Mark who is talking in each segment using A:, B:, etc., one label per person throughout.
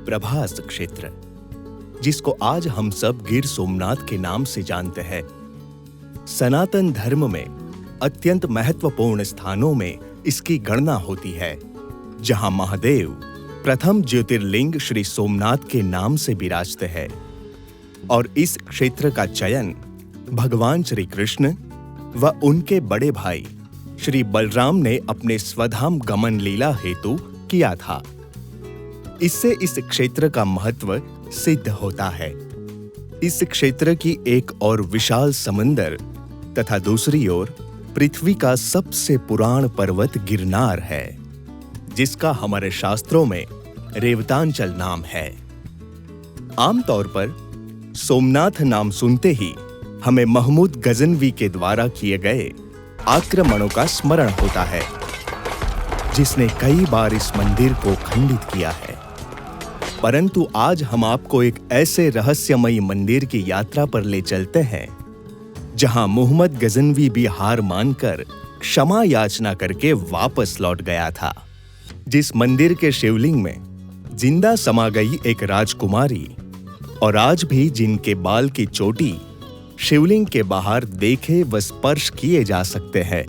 A: प्रभास क्षेत्र, जिसको आज हम सब गिर सोमनाथ के नाम से जानते हैं, सनातन धर्म में अत्यंत महत्वपूर्ण स्थानों में इसकी गणना होती है, जहां महादेव प्रथम ज्योतिर्लिंग श्री सोमनाथ के नाम से विराजते हैं। और इस क्षेत्र का चयन भगवान श्री कृष्ण व उनके बड़े भाई श्री बलराम ने अपने स्वधाम गमन लीला हेतु किया था। इससे इस क्षेत्र का महत्व सिद्ध होता है। इस क्षेत्र की एक ओर विशाल समंदर तथा दूसरी ओर पृथ्वी का सबसे पुराण पर्वत गिरनार है, जिसका हमारे शास्त्रों में रेवतांचल नाम है। आमतौर पर सोमनाथ नाम सुनते ही हमें महमूद गजनवी के द्वारा किए गए आक्रमणों का स्मरण होता है, जिसने कई बार इस मंदिर को खंडित किया है। परंतु आज हम आपको एक ऐसे रहस्यमयी मंदिर की यात्रा पर ले चलते हैं, जहां मोहम्मद गजनवी भी हार मानकर क्षमा याचना करके वापस लौट गया था। जिस मंदिर के शिवलिंग में जिंदा समा गई एक राजकुमारी और आज भी जिनके बाल की चोटी शिवलिंग के बाहर देखे व स्पर्श किए जा सकते हैं।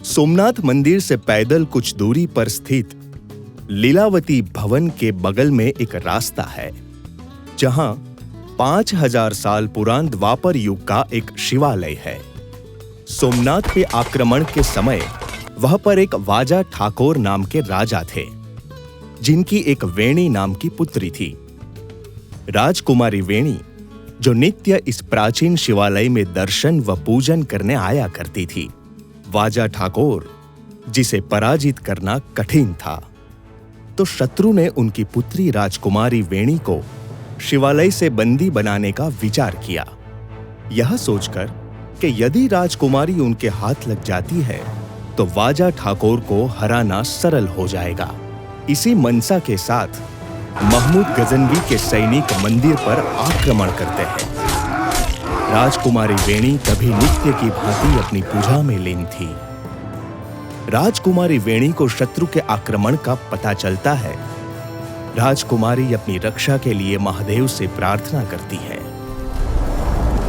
A: सोमनाथ मंदिर से पैदल कुछ दूरी पर स्थित लीलावती भवन के बगल में एक रास्ता है, जहां 5000 साल पुरान द्वापर युग का एक शिवालय है। सोमनाथ पे आक्रमण के समय वह पर एक वाजा ठाकुर नाम के राजा थे, जिनकी एक वेणी नाम की पुत्री थी। राजकुमारी वेणी, जो नित्य इस प्राचीन शिवालय में दर्शन व पूजन करने आया करती थी। वाजा ठाकुर, जिसे पराजित करना कठिन था, तो शत्रु ने उनकी पुत्री राजकुमारी वेणी को शिवालय से बंदी बनाने का विचार किया, यह सोचकर कि यदि राजकुमारी उनके हाथ लग जाती है तो वाजा ठाकुर को हराना सरल हो जाएगा। इसी मनसा के साथ महमूद गजनवी के सैनिक मंदिर पर आक्रमण करते हैं। राजकुमारी वेणी तभी नित्य की भांति अपनी पूजा में लीन थी। राजकुमारी वेणी को शत्रु के आक्रमण का पता चलता है। राजकुमारी अपनी रक्षा के लिए महादेव से प्रार्थना करती है।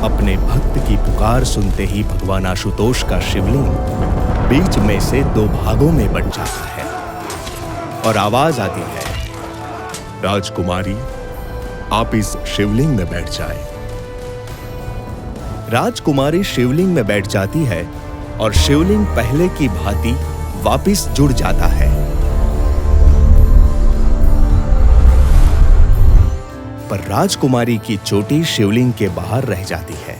A: अपने भक्त की पुकार सुनते ही भगवान आशुतोष का शिवलिंग बीच में से 2 भागों में बंट जाता है और आवाज आती है, राजकुमारी, आप इस शिवलिंग में बैठ जाएं। राजकुमारी शिवलिंग में बैठ जाती है और शिवलिंग पहले की भांति वापस जुड़ जाता है। पर राजकुमारी की चोटी शिवलिंग के बाहर रह जाती है।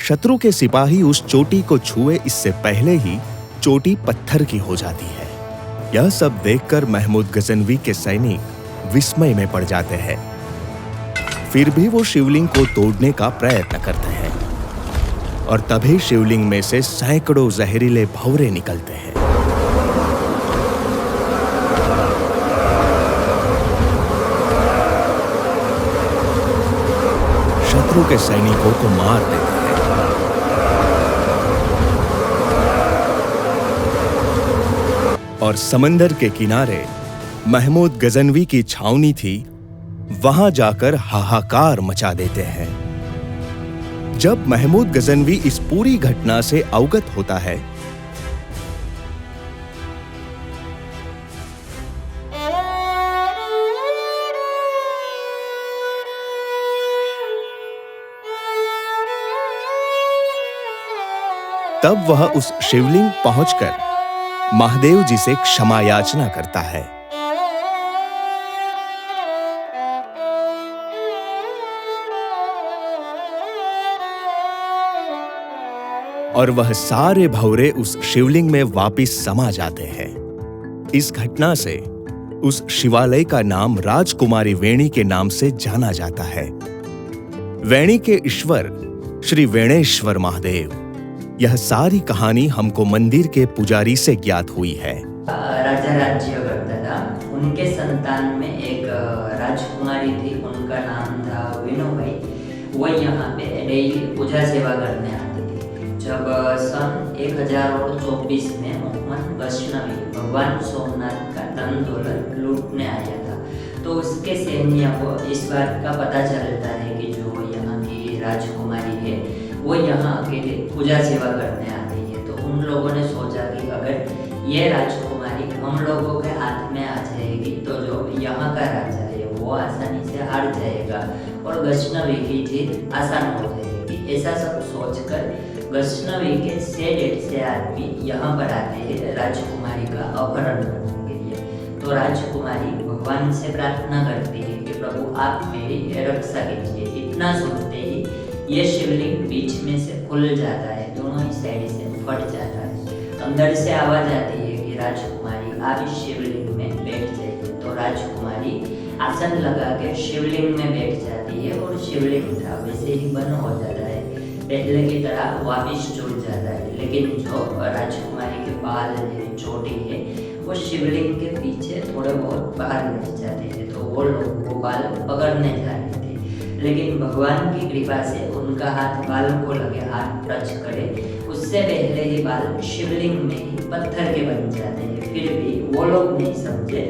A: शत्रु के सिपाही उस चोटी को छुए इससे पहले ही चोटी पत्थर की हो जाती है। यह सब देखकर महमूद गजनवी के सैनिक विस्मय में पड़ जाते हैं। फिर भी वो शिवलिंग को तोड़ने का प्रयत्न करते हैं और तभी शिवलिंग में से सैकड़ों जहरीले भंवरे निकलते हैं। शत्रु के सैनिकों को मार देते हैं। और समंदर के किनारे महमूद गजनवी की छावनी थी, वहां जाकर हाहाकार मचा देते हैं। जब महमूद गजनवी इस पूरी घटना से अवगत होता है, तब वह उस शिवलिंग पहुंचकर महादेव जी से क्षमा याचना करता है। और वह सारे भंवरे उस शिवलिंग में वापिस समा जाते हैं। इस घटना से उस शिवालय का नाम राजकुमारी वेणी के नाम से जाना जाता है। वेणी के ईश्वर श्री वेणेश्वर महादेव। यह सारी कहानी हमको मंदिर के पुजारी से ज्ञात हुई है।
B: राजा राज्य करता था, उनके संतान में एक राजकुमारी थी, उनका नाम था विनोबाई। वो यहाँ पे डेली पूजा सेवा करने आती थी। जब सन 1024 में मोहम्मद गजनवी भगवान सोमनाथ का दंड धन दौलत लूटने आया था। तो उसके सैन्य को इस बात का पता चलता है कि जो यहाँ की राजकुमारी है वो यहाँ अकेले पूजा सेवा करने आ रही है। तो उन लोगों ने सोचा कि अगर ये राजकुमारी हम लोगों के हाथ में आ जाएगी तो जो यहाँ का राजा है वो आसानी से हार जाएगा और गजनवी की जीत आसान हो जाएगी। ऐसा सब सोचकर गजनवी के 150 आदमी यहाँ पर आते हैं राजकुमारी का अपहरण करने के लिए। तो राजकुमारी भगवान से प्रार्थना करती है कि प्रभु आप मेरी रक्षा कीजिए। इतना सुनते ही ये शिवलिंग बीच में से खुल जाता है, दोनों ही साइड से फट जाता है। अंदर से आवाज आती है कि राजकुमारी आप इस शिवलिंग में बैठ जाइए। तो राजकुमारी आसन लगा के शिवलिंग में बैठ जाती है और शिवलिंग था वैसे ही बंद हो जाता है, पहले की तरह वापिस जुड़ जाता है। लेकिन जो राजकुमारी के बाल है, चोटी है, वो शिवलिंग के पीछे थोड़े बहुत बाहर रह जाते हैं। तो वो लोग वो बाल पकड़ने जा रहे थे, लेकिन भगवान की कृपा से उनका हाथ बाल को लगे, हाथ टच करे उससे पहले ही बाल शिवलिंग में ही पत्थर के बन जाते हैं। फिर भी वो लोग नहीं समझे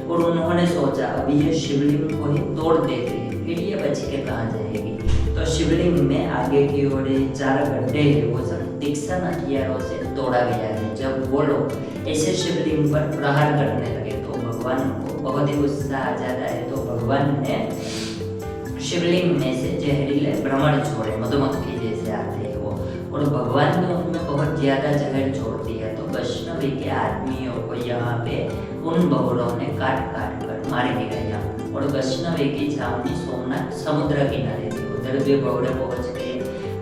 B: और उन्होंने सोचा अभी ये शिवलिंग को ही तोड़ देते हैं, फिर ये बच के कहाँ जाएगी। तो शिवलिंग में आगे की ओर 4 गड्ढे हैं, वो सब तीक्ष्ण हथियारों से तोड़ा गया है। जब वो लोग ऐसे शिवलिंग पर प्रहार करने लगे तो भगवान को बहुत ही गुस्सा आ जाता है। तो भगवान ने शिवलिंग में से जहरीले भ्रमर छोड़े, मधुमक्खी जैसे आते हैं वो, और भगवान ने उनमें बहुत ज्यादा जहर छोड़ दिया। तो वैष्णवी के आदमियों को यहाँ पे उन बहुरों ने काट काट कर मार गिराया और वैष्णवी की छावनी सोमनाथ समुद्र किनारे थी। उधर भी बहुरे पहुंच गए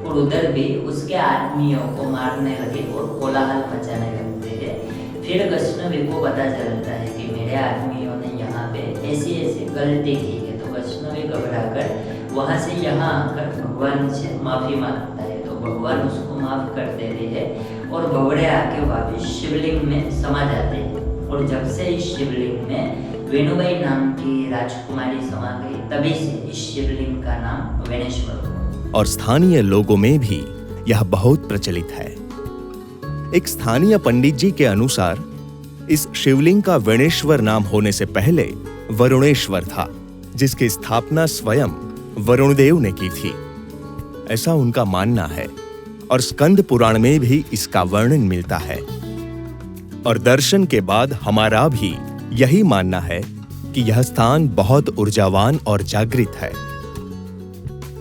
B: और उधर भी उसके आदमियों को मारने लगे और कोलाहल मचाने लगते हैं। फिर वैष्णवी को पता चलता है कि मेरे आदमियों ने यहाँ पे ऐसी ऐसी गलती की है। तो वैष्णवी घबराकर वहाँ से यहाँ आकर भगवान से माफी मांगता है। तो भगवान उसको माफ कर देते हैं और भवरे आके वापिस शिवलिंग में समा जाते हैं। और जब से इस शिवलिंग में वेणुबाई नाम की राजकुमारी समा गई, तभी से इस शिवलिंग का नाम वेणेश्वर हुआ।
A: और स्थानीय लोगों में भी यह बहुत प्रचलित है। एक स्थानीय पंडित जी के अनुसार इस शिवलिंग का वेणेश्वर नाम होने से पहले वरुणेश्वर था, जिसकी स्थापना स्वयं वरुणदेव ने की थी, ऐसा उनका मानना है। और स्कंद पुराण में भी इसका वर्णन मिलता है। और दर्शन के बाद हमारा भी यही मानना है कि यह स्थान बहुत ऊर्जावान और जागृत है।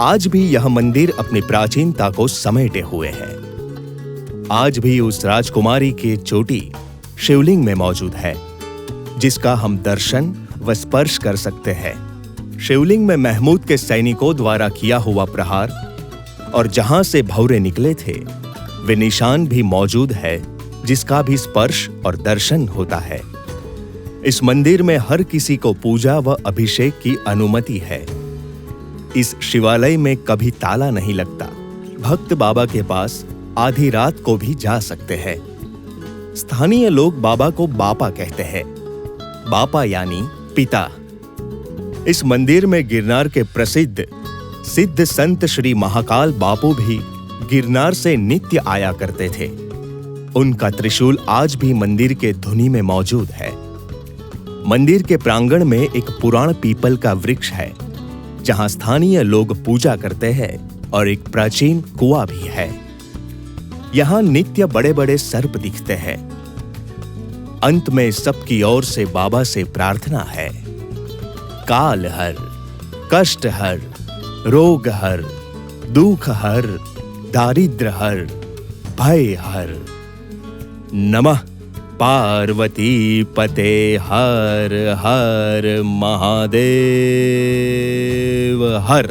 A: आज भी यह मंदिर अपनी प्राचीनता को समेटे हुए है। आज भी उस राजकुमारी की चोटी शिवलिंग में मौजूद है, जिसका हम दर्शन व स्पर्श कर सकते हैं। शिवलिंग में महमूद के सैनिकों द्वारा किया हुआ प्रहार और जहां से भौरे निकले थे वे निशान भी मौजूद है, जिसका भी स्पर्श और दर्शन होता है। इस मंदिर में हर किसी को पूजा व अभिषेक की अनुमति है। इस शिवालय में कभी ताला नहीं लगता। भक्त बाबा के पास आधी रात को भी जा सकते हैं। स्थानीय लोग बाबा को बापा कहते हैं। बापा यानी पिता। इस मंदिर में गिरनार के प्रसिद्ध सिद्ध संत श्री महाकाल बापू भी गिरनार से नित्य आया करते थे। उनका त्रिशूल आज भी मंदिर के धुनी में मौजूद है। मंदिर के प्रांगण में एक पुराण पीपल का वृक्ष है, जहां स्थानीय लोग पूजा करते हैं, और एक प्राचीन कुआं भी है। यहां नित्य बड़े बड़े सर्प दिखते हैं। अंत में सबकी ओर से बाबा से प्रार्थना है, काल हर, कष्ट हर, रोग हर, दुख हर, दारिद्र हर, भय हर। नमः पार्वती पते हर हर महादेव हर।